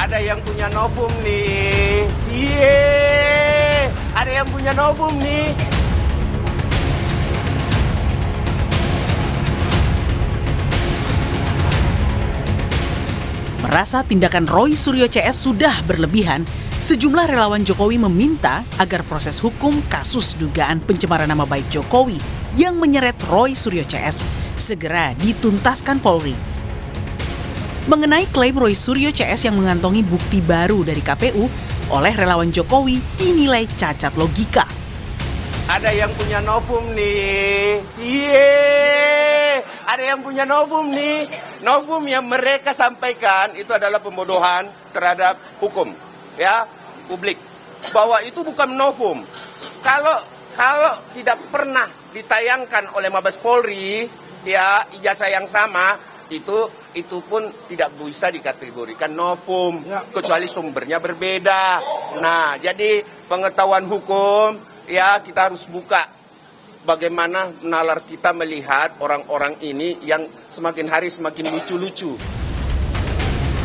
Ada yang punya novum nih. Cie. Ada yang punya novum nih. Merasa tindakan Roy Suryo CS sudah berlebihan, sejumlah relawan Jokowi meminta agar proses hukum kasus dugaan pencemaran nama baik Jokowi yang menyeret Roy Suryo CS segera dituntaskan Polri. Mengenai klaim Roy Suryo CS yang mengantongi bukti baru dari KPU oleh relawan Jokowi dinilai cacat logika. Ada yang punya novum nih. Cie. Ada yang punya novum nih. Novum yang mereka sampaikan itu adalah pembodohan terhadap hukum, ya, publik. Bahwa itu bukan novum. Kalau tidak pernah ditayangkan oleh Mabes Polri, ya, ijazah yang sama, itu pun tidak bisa dikategorikan novum, kecuali sumbernya berbeda. Nah, jadi pengetahuan hukum, ya, kita harus buka bagaimana nalar kita melihat orang-orang ini yang semakin hari semakin lucu-lucu.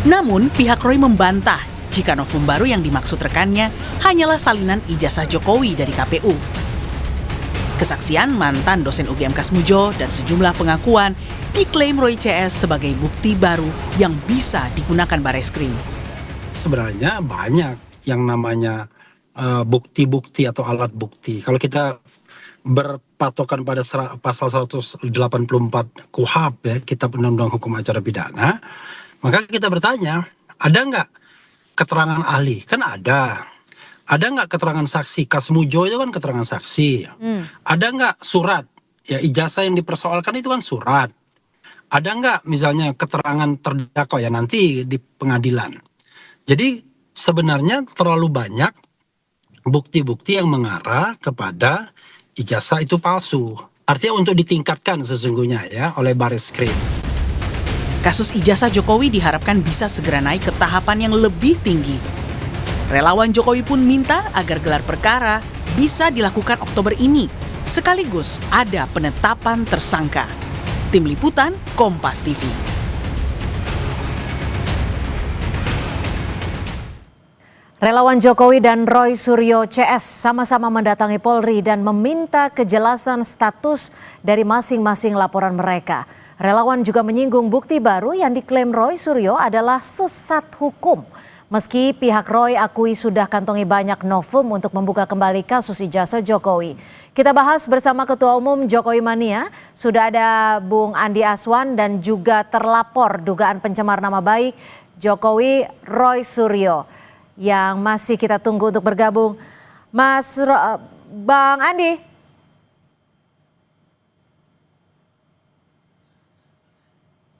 Namun, pihak Roy membantah jika novum baru yang dimaksud rekannya hanyalah salinan ijazah Jokowi dari KPU. Kesaksian mantan dosen UGM Kasmujo dan sejumlah pengakuan diklaim Roy CS sebagai bukti baru yang bisa digunakan Bareskrim. Sebenarnya banyak yang namanya bukti-bukti atau alat bukti. Kalau kita berpatokan pada pasal 184 KUHP, ya, Kitab Undang-Undang Hukum Acara Pidana, maka kita bertanya, ada nggak keterangan ahli? Kan ada. Ada nggak keterangan saksi? Kasmujo itu kan keterangan saksi. Ada nggak surat? Ya, ijazah yang dipersoalkan itu kan surat. Ada nggak misalnya keterangan terdakwa, ya nanti di pengadilan. Jadi sebenarnya terlalu banyak bukti-bukti yang mengarah kepada ijazah itu palsu. Artinya untuk ditingkatkan sesungguhnya, ya, oleh Bareskrim. Kasus ijazah Jokowi diharapkan bisa segera naik ke tahapan yang lebih tinggi. Relawan Jokowi pun minta agar gelar perkara bisa dilakukan Oktober ini, sekaligus ada penetapan tersangka. Tim Liputan, Kompas TV. Relawan Jokowi dan Roy Suryo CS sama-sama mendatangi Polri dan meminta kejelasan status dari masing-masing laporan mereka. Relawan juga menyinggung bukti baru yang diklaim Roy Suryo adalah sesat hukum. Meski pihak Roy akui sudah kantongi banyak novum untuk membuka kembali kasus ijazah Jokowi. Kita bahas bersama Ketua Umum Jokowi Mania, sudah ada Bung Andi Aswan dan juga terlapor dugaan pencemar nama baik Jokowi Roy Suryo yang masih kita tunggu untuk bergabung. Bang Andi.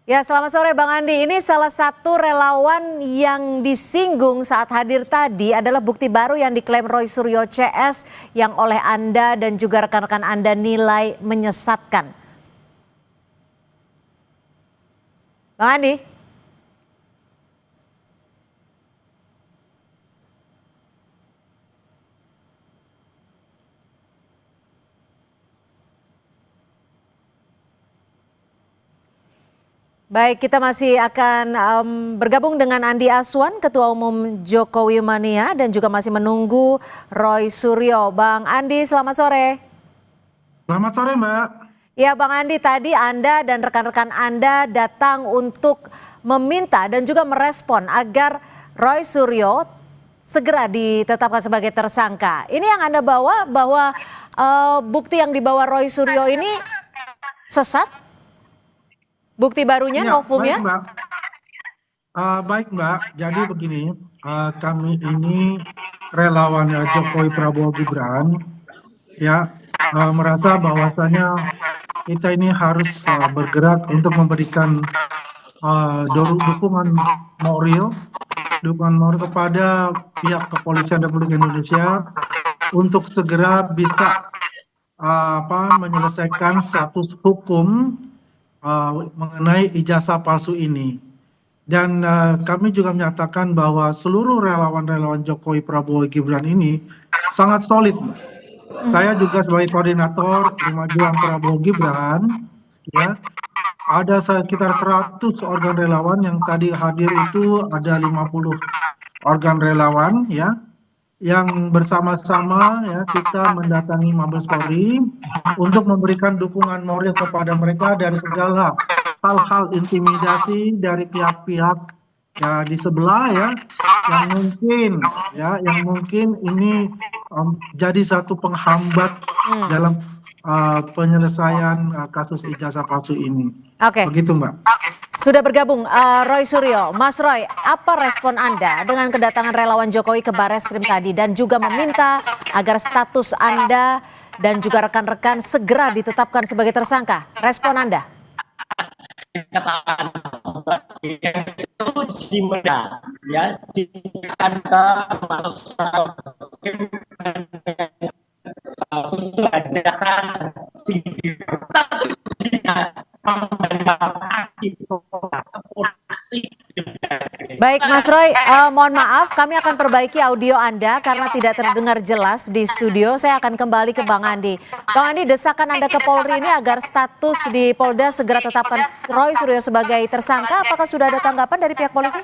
Ya, selamat sore Bang Andi. Ini salah satu relawan yang disinggung saat hadir tadi adalah bukti baru yang diklaim Roy Suryo CS yang oleh Anda dan juga rekan-rekan Anda nilai menyesatkan. Bang Andi. Baik, kita masih akan bergabung dengan Andi Aswan, Ketua Umum Jokowi Mania, dan juga masih menunggu Roy Suryo. Bang Andi, selamat sore. Selamat sore, Mbak. Ya, Bang Andi, tadi Anda dan rekan-rekan Anda datang untuk meminta dan juga merespon agar Roy Suryo segera ditetapkan sebagai tersangka. Ini yang Anda bawa bahwa bukti yang dibawa Roy Suryo ini sesat? Bukti barunya, Ya, novumnya? baik, Mbak. Baik, Mbak. Jadi begini, kami ini relawan Jokowi Prabowo Gibran, ya, merasa bahwasanya kita ini harus bergerak untuk memberikan dukungan moral kepada pihak kepolisian Republik Indonesia untuk segera bisa menyelesaikan status hukum mengenai ijazah palsu ini. Dan kami juga menyatakan bahwa seluruh relawan-relawan Jokowi Prabowo Gibran ini sangat solid. Saya juga sebagai koordinator Rumah Juang Prabowo Gibran, ya, ada sekitar 100 organ relawan yang tadi hadir itu ada 50 organ relawan ya yang bersama-sama ya kita mendatangi Mabes Polri untuk memberikan dukungan moral kepada mereka dari segala hal-hal intimidasi dari pihak-pihak ya di sebelah ya yang mungkin ini jadi satu penghambat dalam penyelesaian kasus ijazah palsu ini. Oke. Begitu Mbak. Sudah bergabung Roy Suryo. Mas Roy, apa respon Anda dengan kedatangan relawan Jokowi ke Barreskrim tadi dan juga meminta agar status Anda dan juga rekan-rekan segera ditetapkan sebagai tersangka? Respon Anda? Katakan itu ya jika Anda untuk ada Baik Mas Roy, mohon maaf kami akan perbaiki audio Anda karena tidak terdengar jelas di studio. Saya akan kembali ke Bang Andi. Bang Andi, desakan Anda ke Polri ini agar status di Polda segera tetapkan Roy Suryo sebagai tersangka, apakah sudah ada tanggapan dari pihak polisi?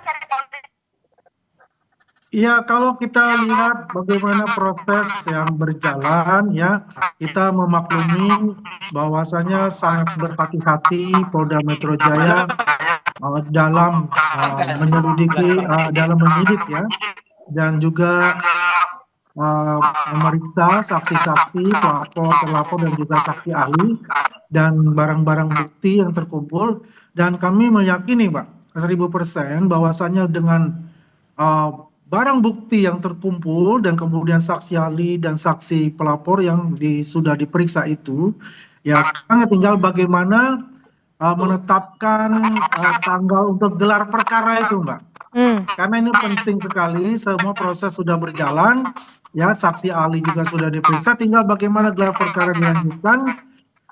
Ya, kalau kita lihat bagaimana proses yang berjalan ya, kita memaklumi bahwasanya sangat berhati-hati Polda Metro Jaya dalam menyelidiki, dalam menyidik ya, dan juga memeriksa saksi-saksi, pelapor dan juga saksi ahli dan barang-barang bukti yang terkumpul. Dan kami meyakini, Pak, 1000% bahwasanya dengan barang bukti yang terkumpul dan kemudian saksi ahli dan saksi pelapor yang sudah diperiksa itu, ya sekarang tinggal bagaimana menetapkan tanggal untuk gelar perkara itu, Mbak. Karena ini penting sekali, semua proses sudah berjalan, ya saksi ahli juga sudah diperiksa, tinggal bagaimana gelar perkara dilanjutkan,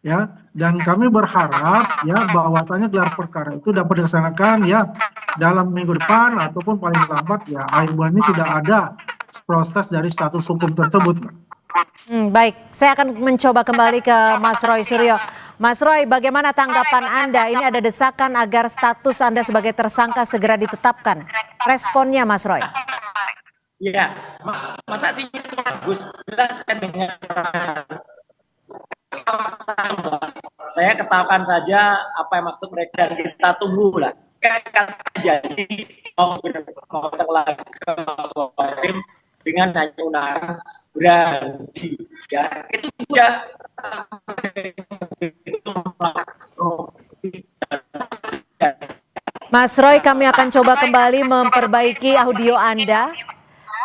ya. Dan kami berharap ya bahwasanya gelar perkara itu dapat dilaksanakan ya dalam minggu depan ataupun paling lambat ya akhir bulan ini tidak ada proses dari status hukum tersebut. Baik, saya akan mencoba kembali ke Mas Roy Suryo. Mas Roy, bagaimana tanggapan Anda? Ini ada desakan agar status Anda sebagai tersangka segera ditetapkan. Responnya Mas Roy? Ya, masa sih itu bagus? Jelaskan dengan saya ketahukan saja apa yang maksud mereka, kita tunggu lah. Kan jadi mau dengan hanya undangan berhenti ya itu ya Mas Roy, kami akan coba kembali memperbaiki audio Anda.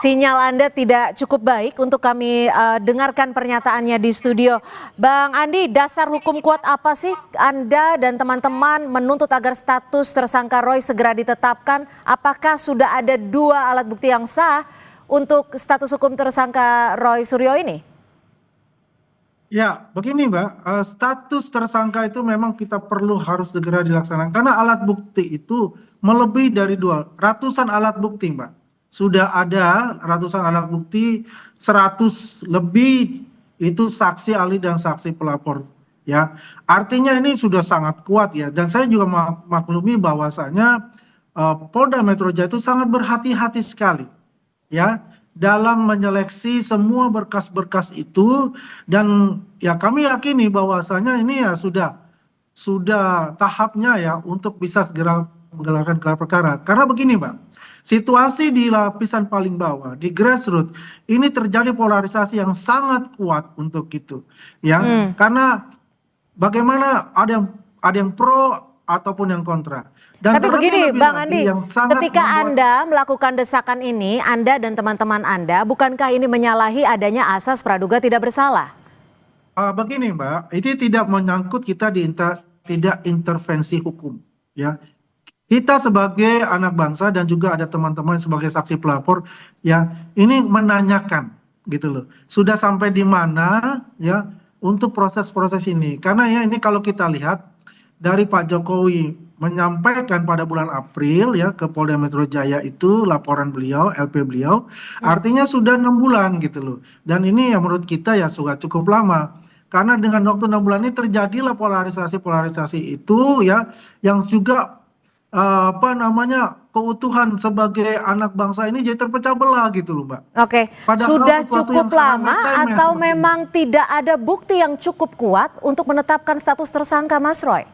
Sinyal Anda tidak cukup baik untuk kami dengarkan pernyataannya di studio. Bang Andi, dasar hukum kuat apa sih Anda dan teman-teman menuntut agar status tersangka Roy segera ditetapkan? Apakah sudah ada 2 alat bukti yang sah untuk status hukum tersangka Roy Suryo ini? Ya, begini Mbak, status tersangka itu memang kita harus segera dilaksanakan karena alat bukti itu melebihi dari ratusan alat bukti, Mbak. Sudah ada ratusan alat bukti, 100 lebih itu saksi ahli dan saksi pelapor ya. Artinya ini sudah sangat kuat ya, dan saya juga maklumi bahwasanya Polda Metro Jaya itu sangat berhati-hati sekali ya dalam menyeleksi semua berkas-berkas itu, dan ya kami yakini bahwasanya ini ya sudah tahapnya ya untuk bisa segera menggelarkan gelar perkara. Karena begini Mbak, situasi di lapisan paling bawah, di grassroots, ini terjadi polarisasi yang sangat kuat untuk itu, ya. Karena bagaimana ada yang pro ataupun yang kontra. Dan tapi begini, Bang Andi, ketika Anda melakukan desakan ini, Anda dan teman-teman Anda, bukankah ini menyalahi adanya asas praduga tidak bersalah? Begini, Mbak, ini tidak menyangkut kita tidak intervensi hukum, ya. Kita sebagai anak bangsa dan juga ada teman-teman sebagai saksi pelapor ya ini menanyakan gitu loh. Sudah sampai di mana ya untuk proses-proses ini. Karena ya ini kalau kita lihat dari Pak Jokowi menyampaikan pada bulan April ya ke Polda Metro Jaya itu laporan beliau, LP beliau, artinya sudah 6 bulan gitu loh. Dan ini ya menurut kita ya sudah cukup lama. Karena dengan waktu 6 bulan ini terjadilah polarisasi itu ya yang juga keutuhan sebagai anak bangsa ini jadi terpecah belah gitu loh, Mbak. Oke, Padahal sudah sesuatu cukup yang sangat lama remeh atau seperti memang tidak ada bukti yang cukup kuat untuk menetapkan status tersangka, Mas Roy?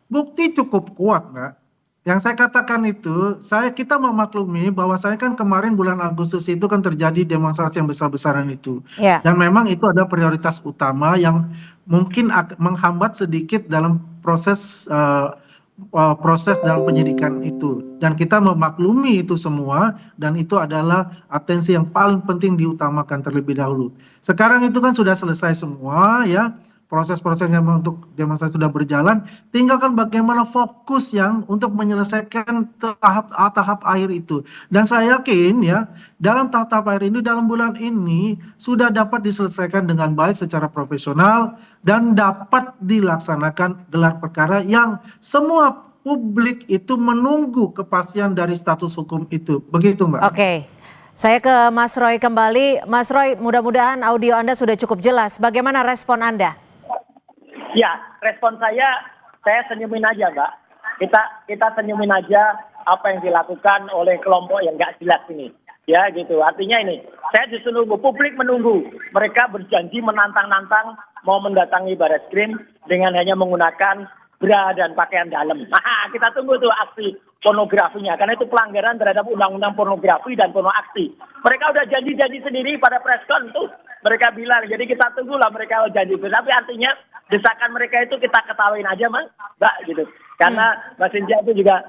Bukti cukup kuat, Mbak. Yang saya katakan itu, kita memaklumi bahwa saya kan kemarin bulan Agustus itu kan terjadi demonstrasi yang besar-besaran itu. Ya. Dan memang itu ada prioritas utama yang mungkin menghambat sedikit dalam proses dalam penyidikan itu. Dan kita memaklumi itu semua, dan itu adalah atensi yang paling penting diutamakan terlebih dahulu. Sekarang itu kan sudah selesai semua ya. Proses-prosesnya untuk demonstrasi sudah berjalan, tinggalkan bagaimana fokus yang untuk menyelesaikan tahap akhir itu. Dan saya yakin ya, dalam tahap akhir ini, dalam bulan ini sudah dapat diselesaikan dengan baik secara profesional dan dapat dilaksanakan gelar perkara yang semua publik itu menunggu kepastian dari status hukum itu. Begitu, Mbak. Oke. Saya ke Mas Roy kembali. Mas Roy, mudah-mudahan audio Anda sudah cukup jelas. Bagaimana respon Anda? Ya, respon saya senyumin aja, Mbak. Kita senyumin aja apa yang dilakukan oleh kelompok yang nggak jelas ini. Ya, gitu. Artinya ini, saya justru nunggu, publik menunggu. Mereka berjanji menantang-nantang mau mendatangi Barreskrim dengan hanya menggunakan bra dan pakaian dalam. Nah, kita tunggu tuh aksi pornografinya, karena itu pelanggaran terhadap undang-undang pornografi dan porno aksi. Mereka udah janji-janji sendiri pada preskon tuh. Mereka bilang, jadi kita tunggulah mereka janji. Tapi artinya desakan mereka itu kita ketawain aja, Mbak, gitu. Karena Mbak Cynthia itu juga,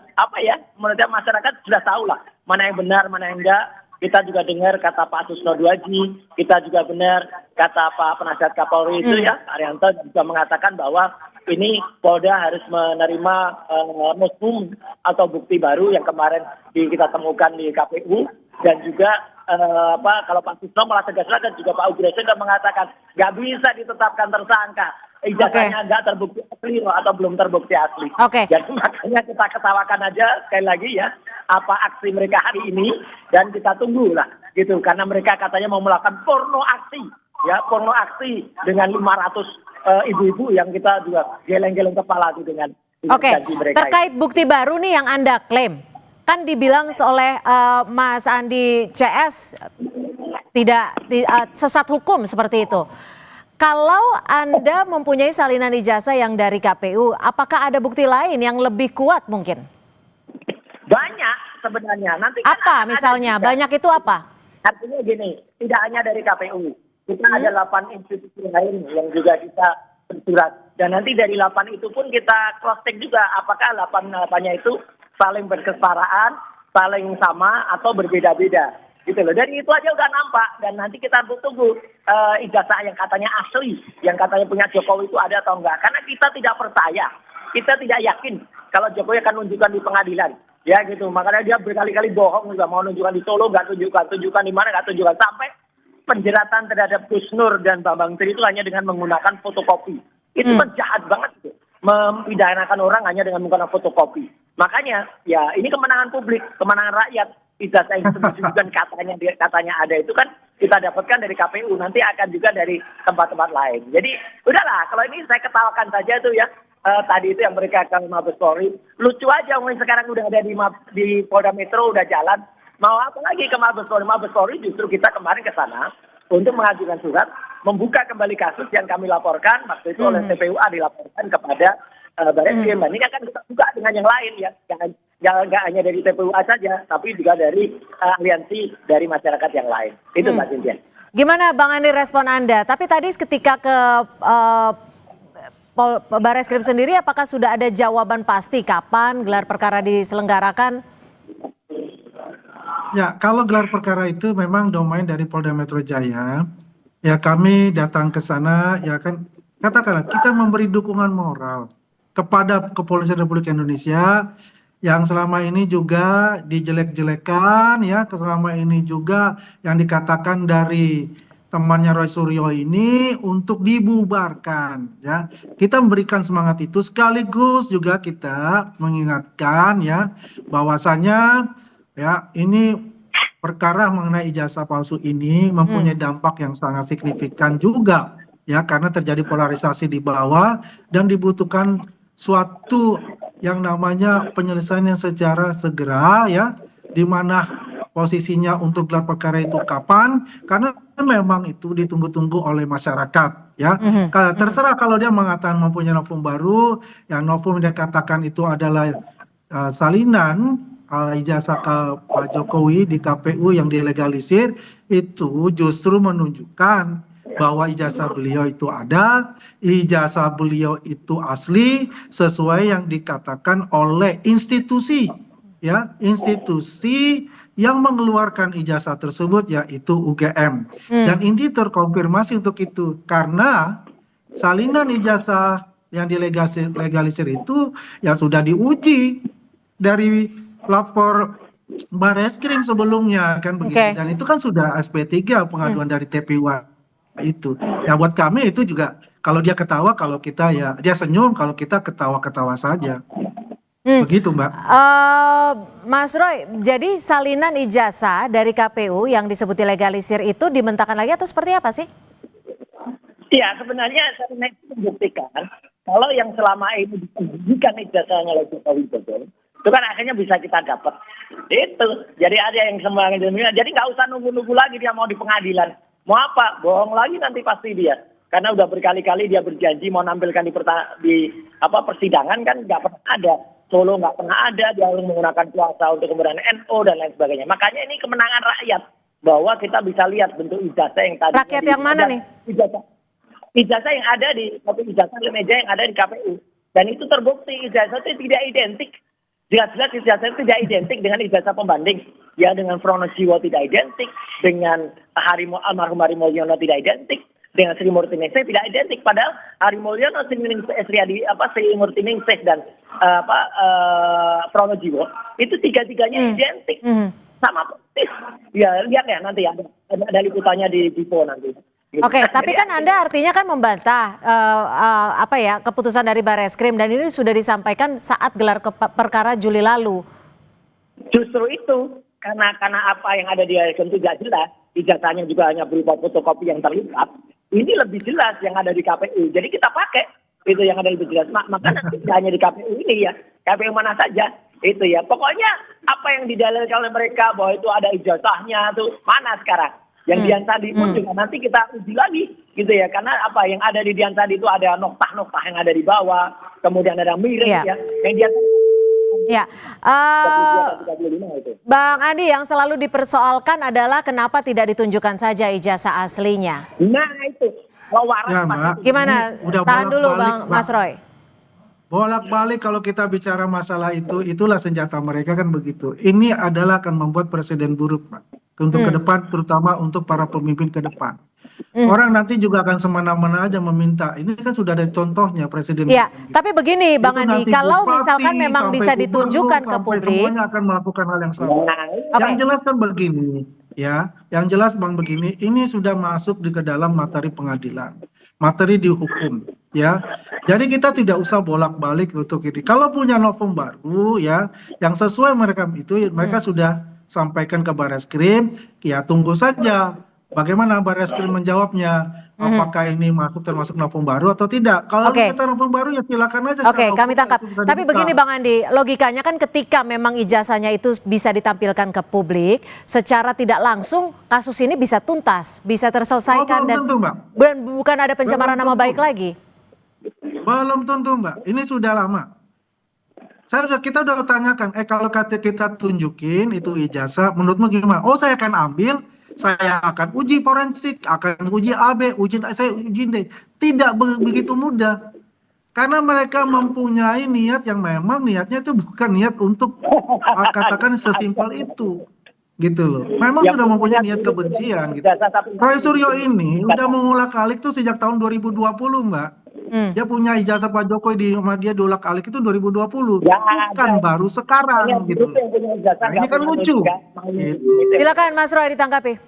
menurut saya masyarakat sudah tahu lah, mana yang benar, mana yang enggak. Kita juga dengar kata Pak Susno Duaji, kita juga benar kata Pak Penasihat Kapolri itu ya, Arianto juga mengatakan bahwa ini Polda harus menerima muslim atau bukti baru yang kemarin kita temukan di KPU, dan juga kalau Pak Susno malah tegas lagi, juga Pak Ugreso sudah mengatakan nggak bisa ditetapkan tersangka, ijazahnya nggak terbukti asli atau belum terbukti asli. Jadi makanya kita ketawakan aja sekali lagi ya apa aksi mereka hari ini, dan kita tunggu lah gitu, karena mereka katanya mau melakukan porno aksi dengan 500 ibu-ibu yang kita juga geleng-geleng kepala tuh dengan janji mereka. Terkait bukti baru nih yang Anda klaim, kan dibilang oleh Mas Andi CS tidak sesat hukum seperti itu. Kalau Anda mempunyai salinan ijazah yang dari KPU, apakah ada bukti lain yang lebih kuat mungkin? Banyak sebenarnya. Nanti kan apa misalnya? Banyak itu apa? Artinya gini, tidak hanya dari KPU. Kita ada 8 institusi lain yang juga kita bersurat. Dan nanti dari 8 itu pun kita cross check juga apakah 8-8-nya itu saling berkesetaraan, saling sama atau berbeda-beda. Gitu loh. Dari itu aja udah nampak, dan nanti kita tunggu ijazah yang katanya asli, yang katanya punya Jokowi itu ada atau enggak. Karena kita tidak percaya, kita tidak yakin kalau Jokowi akan nunjukkan di pengadilan. Ya gitu, makanya dia berkali-kali bohong juga, mau nunjukkan di Solo, nggak tunjukkan di mana, nggak tunjukkan, sampai penjeratan terhadap Gus Nur dan Bambang Tri itu hanya dengan menggunakan fotokopi. Itu kan jahat banget gitu, mempidanakan orang hanya dengan menggunakan fotokopi. Makanya ya ini kemenangan publik, kemenangan rakyat. Ijazah yang disebutkan katanya ada itu kan kita dapatkan dari KPU, nanti akan juga dari tempat-tempat lain. Jadi udahlah, kalau ini saya ketawakan saja tuh ya. Tadi itu yang mereka akan Mabes Polri, lucu aja mungkin sekarang udah ada di Polda Metro udah jalan, mau apa lagi ke Mabes Polri? Mabes Polri justru kita kemarin ke sana untuk mengajukan surat membuka kembali kasus yang kami laporkan waktu itu oleh TPUA dilaporkan kepada Barreskrim. Ini akan kita buka dengan yang lain ya, nggak hanya dari TPUA saja, tapi juga dari aliansi dari masyarakat yang lain. Itu Mbak Cynthia. Gimana Bang Andi respon Anda? Tapi tadi ketika ke Barreskrim sendiri, apakah sudah ada jawaban pasti kapan gelar perkara diselenggarakan? Ya, kalau gelar perkara itu memang domain dari Polda Metro Jaya. Ya, kami datang ke sana, ya kan, katakanlah kita memberi dukungan moral kepada Kepolisian Republik Indonesia yang selama ini juga dijelek-jelekan, ya, selama ini juga yang dikatakan dari temannya Roy Suryo ini untuk dibubarkan, ya. Kita memberikan semangat itu, sekaligus juga kita mengingatkan ya bahwasanya ya ini perkara mengenai ijazah palsu ini mempunyai dampak yang sangat signifikan juga ya, karena terjadi polarisasi di bawah dan dibutuhkan suatu yang namanya penyelesaian yang secara segera ya, di mana posisinya untuk gelar perkara itu kapan, karena memang itu ditunggu-tunggu oleh masyarakat ya. Terserah kalau dia mengatakan mempunyai novum baru, yang novum dia katakan itu adalah salinan ijazah ke Pak Jokowi di KPU yang dilegalisir, itu justru menunjukkan bahwa ijazah beliau itu ada, ijazah beliau itu asli sesuai yang dikatakan oleh institusi ya, institusi yang mengeluarkan ijazah tersebut yaitu UGM. Dan ini terkonfirmasi untuk itu karena salinan ijazah yang dilegalisir itu ya sudah diuji dari lapor Bareskrim sebelumnya kan begitu. Dan itu kan sudah SP3 pengaduan dari TPU itu. Ya buat kami itu juga kalau dia ketawa, kalau kita ya dia senyum, kalau kita ketawa-ketawa saja. Begitu Mbak. Mas Roy, jadi salinan ijazah dari KPU yang disebut legalisir itu dibentangkan lagi atau seperti apa sih? Iya, sebenarnya salinan itu membuktikan kalau yang selama ini disembunyikan ijazahnya oleh Jokowi betul, itu kan akhirnya bisa kita dapat. Itu. Jadi ada yang sembarangan demikian. Jadi nggak usah nunggu-nunggu lagi dia mau di pengadilan. Mau apa? Bohong lagi nanti pasti dia. Karena udah berkali-kali dia berjanji mau nampilkan di persidangan kan nggak pernah ada. Solo nggak pernah ada, dia harus menggunakan kuasa untuk kemudian NO dan lain sebagainya. Makanya ini kemenangan rakyat bahwa kita bisa lihat bentuk ijazah yang tadi. Rakyat yang mana nih? Ijazah yang ada di ijazah meja yang ada di KPU. Dan itu terbukti ijazah itu tidak identik. Jelas-jelas ijazah itu tidak identik dengan ijazah pembanding. Ya dengan Pronojiwo tidak identik, dengan almarhum Hari Mulyono tidak identik, dengan Sri Murtiningsih tidak identik. Padahal Hari Mulyono, Sri Murtiningsih dan Pronojiwo itu tiga-tiganya identik. Sama persis. Ya lihat ya nanti ada liputannya di Dipo nanti. Oke, tapi kan Anda artinya kan membantah keputusan dari Bareskrim dan ini sudah disampaikan saat gelar perkara Juli lalu. Justru itu karena apa yang ada di Bareskrim itu tidak jelas, ijazahnya juga hanya berupa fotokopi yang terlipat. Ini lebih jelas yang ada di KPU. Jadi kita pakai itu yang ada lebih jelas. Maka nanti tidak hanya di KPU ini ya, KPU mana saja itu ya. Pokoknya apa yang didalilkan oleh mereka bahwa itu ada ijazahnya tuh mana sekarang? Yang Dian Sadi pun juga nanti kita uji lagi gitu ya. Karena apa yang ada di Dian Sadi itu ada noktah-noktah yang ada di bawah, kemudian ada miring ya. Yang Dian Ya, Bang Andi, yang selalu dipersoalkan adalah kenapa tidak ditunjukkan saja ijazah aslinya. Nah itu, gimana? Tahan dulu Bang Mas Roy. Bolak-balik kalau kita bicara masalah itu, itulah senjata mereka kan begitu. Ini adalah akan membuat presiden buruk, Pak. Untuk ke depan, terutama untuk para pemimpin ke depan. Orang nanti juga akan semena-mena aja meminta. Ini kan sudah ada contohnya presiden. Ya, tapi begini Bang Andi, kalau misalkan memang bisa ditunjukkan ke publik, semuanya akan melakukan hal yang sama. Yang jelas kan begini, ya, yang jelas Bang begini, ini sudah masuk ke dalam materi pengadilan, materi dihukum, ya. Jadi kita tidak usah bolak-balik untuk ini. Kalau punya novum baru, ya, yang sesuai mereka itu, mereka sudah sampaikan ke Bareskrim, ya tunggu saja bagaimana Bareskrim menjawabnya, apakah ini termasuk novum baru atau tidak. Kalau kita novum baru ya silakan aja. Oke, kami tangkap. Tapi begini Bang Andi, logikanya kan ketika memang ijazahnya itu bisa ditampilkan ke publik, secara tidak langsung kasus ini bisa tuntas, bisa terselesaikan dan bukan ada pencemaran nama baik lagi. Belum tentu Mbak, ini sudah lama. Kita udah tanyakan, kalau kita tunjukin itu ijazah, menurutmu gimana? Oh saya akan ambil, saya akan uji forensik, akan uji AB, saya uji D. Tidak begitu mudah. Karena mereka mempunyai niat yang memang niatnya itu bukan niat untuk katakan sesimpel itu. Gitu loh. Memang sudah mempunyai niat kebencian. Gitu. Roy Suryo ini udah mengulak-alik tuh sejak tahun 2020 Mbak. Dia punya ijazah Pak Jokowi di dia diulak-alik itu 2020. Ya, bukan baru sekarang gitu. Nah, ini kan lucu. Silakan Mas Roy ditanggapi.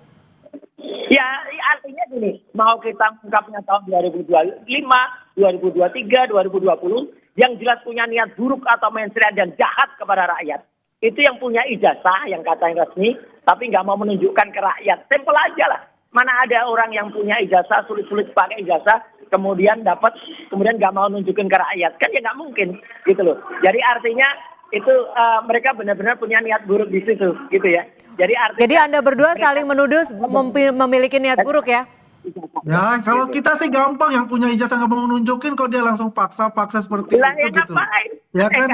Ya artinya gini, mau kita ungkapnya tahun 2025, 2023, 2020, yang jelas punya niat buruk atau mensreah dan jahat kepada rakyat. Itu yang punya ijazah, yang katanya resmi, tapi nggak mau menunjukkan ke rakyat. Simpel aja lah. Mana ada orang yang punya ijazah, sulit-sulit pakai ijazah, kemudian nggak mau nunjukin ke rakyat, kan ya nggak mungkin gitu loh. Jadi artinya itu mereka benar-benar punya niat buruk di situ gitu ya. Jadi Anda berdua saling menuduh memiliki niat buruk ya? Ya, kalau kita sih gampang, yang punya ijazah nggak mau nunjukin, kok dia langsung paksa-paksa seperti lah itu ya gitu. ngapain? Ya kan?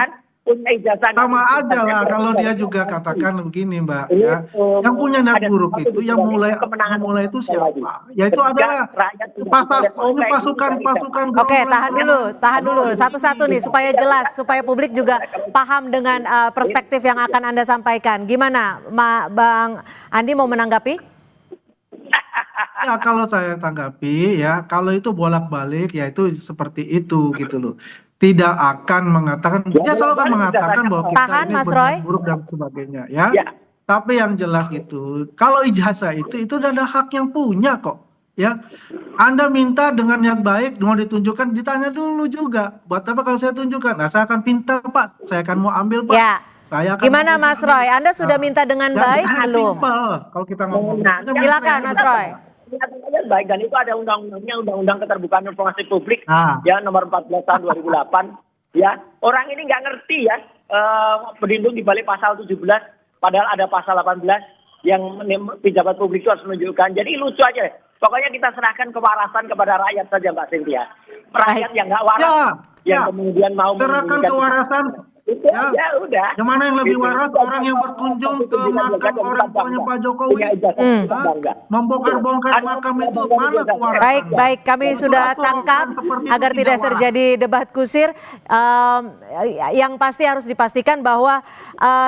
Punya ijazah Sama nggak aja lah kalau dia juga katakan begini, Mbak, ya. Yang punya niat buruk itu, yang mulai itu siapa? Ya itu adalah pasukan. Oke, tahan dulu. Satu-satu nih supaya jelas, supaya publik juga paham dengan perspektif yang akan Anda sampaikan. Gimana, Bang Andi mau menanggapi? Ya kalau saya tanggapi ya, kalau itu bolak-balik ya itu seperti itu gitu loh. Tidak akan mengatakan, dia selalu kan mengatakan bahwa kita Tahan, ini Mas berniat Roy. buruk dan sebagainya ya. Tapi yang jelas gitu, kalau ijazah itu ada hak yang punya kok. Ya, Anda minta dengan niat baik, mau ditunjukkan, ditanya dulu juga. Buat apa kalau saya tunjukkan? Nah, saya akan pinta, Pak. Saya akan mau ambil, Pak. Ya. Saya akan Gimana Mas Roy? Anda sudah minta dengan baik belum? Kalau kita ngomong. Silakan Mas Roy. Baik, dan itu ada undang-undangnya, Undang-Undang Keterbukaan Informasi Publik ya nomor 14 tahun 2008 ya. Orang ini nggak ngerti ya berlindung di balik pasal 17 padahal ada pasal 18 yang pejabat publik itu harus menunjukkan. Jadi lucu aja deh. Pokoknya kita serahkan kewarasan kepada rakyat saja, Mbak Cynthia. Rakyat yang nggak waras yang kemudian mau serahkan kewarasan. Ya udah. Yang mana yang lebih waras, orang yang berkunjung ke makam orang tuanya Pak Jokowi, membongkar-bongkar makam itu, mana kewarasan? Baik, kami sudah tangkap agar tidak terjadi debat kusir. Yang pasti harus dipastikan bahwa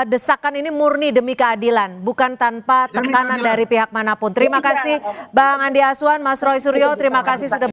desakan ini murni demi keadilan, bukan tanpa tekanan dari pihak manapun. Terima kasih Bang Andi Azwan, Mas Roy Suryo, terima kasih sudah